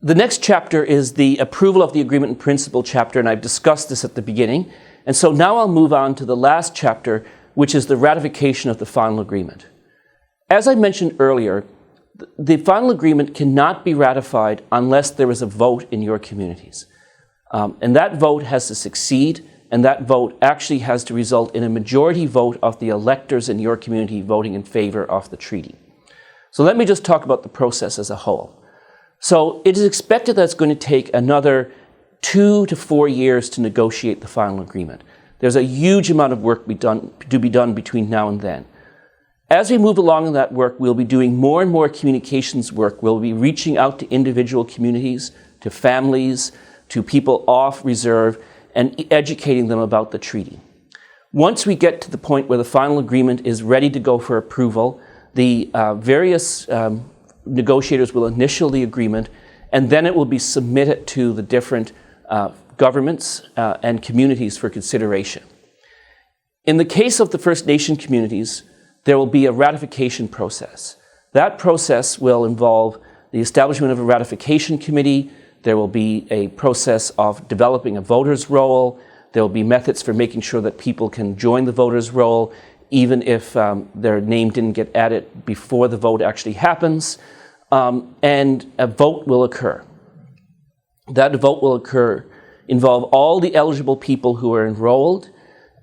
The next chapter is the approval of the agreement in principle chapter, and I've discussed this at the beginning. And so now I'll move on to the last chapter, which is the ratification of the final agreement. As I mentioned earlier, the final agreement cannot be ratified unless there is a vote in your communities. And that vote has to succeed, and that vote actually has to result in a majority vote of the electors in your community voting in favor of the treaty. So let me just talk about the process as a whole. So it is expected that it's going to take another 2 to 4 years to negotiate the final agreement. There's a huge amount of work to be done between now and then. As we move along in that work, we'll be doing more and more communications work. We'll be reaching out to individual communities, to families, to people off reserve, and educating them about the treaty. Once we get to the point where the final agreement is ready to go for approval, the various negotiators will initial the agreement, and then it will be submitted to the different governments and communities for consideration. In the case of the First Nation communities, there will be a ratification process. That process will involve the establishment of a ratification committee. There will be a process of developing a voters' roll. There will be methods for making sure that people can join the voters' roll, even if their name didn't get added before the vote actually happens. And a vote will occur. That vote will involve all the eligible people who are enrolled,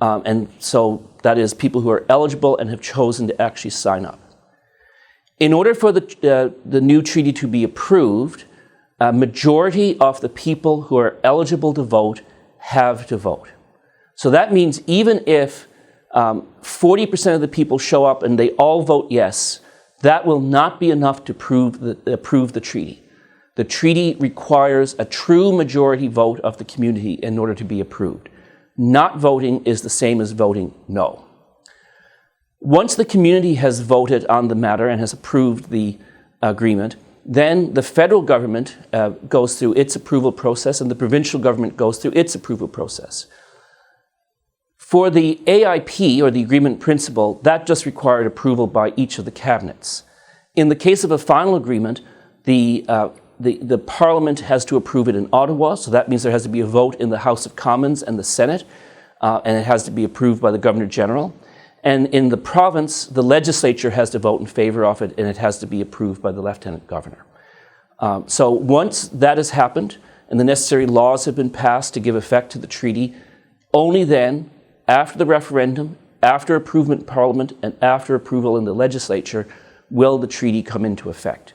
and so that is people who are eligible and have chosen to actually sign up. In order for the new treaty to be approved, a majority of the people who are eligible to vote have to vote. So that means even if 40% of the people show up and they all vote yes, that will not be enough to approve the treaty. The treaty requires a true majority vote of the community in order to be approved. Not voting is the same as voting no. Once the community has voted on the matter and has approved the agreement, then the federal government goes through its approval process and the provincial government goes through its approval process. For the AIP, or the agreement principle, that just required approval by each of the cabinets. In the case of a final agreement, the Parliament has to approve it in Ottawa, so that means there has to be a vote in the House of Commons and the Senate, and it has to be approved by the Governor-General. And in the province, the legislature has to vote in favor of it, and it has to be approved by the Lieutenant Governor. So once that has happened, and the necessary laws have been passed to give effect to the treaty, only then, after the referendum, after approval in Parliament, and after approval in the legislature, will the treaty come into effect.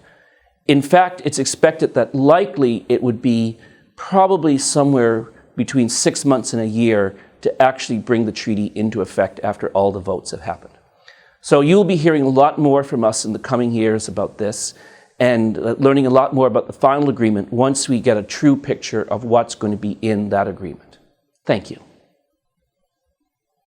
In fact, it's expected that likely it would be probably somewhere between 6 months and a year to actually bring the treaty into effect after all the votes have happened. So you'll be hearing a lot more from us in the coming years about this and learning a lot more about the final agreement once we get a true picture of what's going to be in that agreement. Thank you.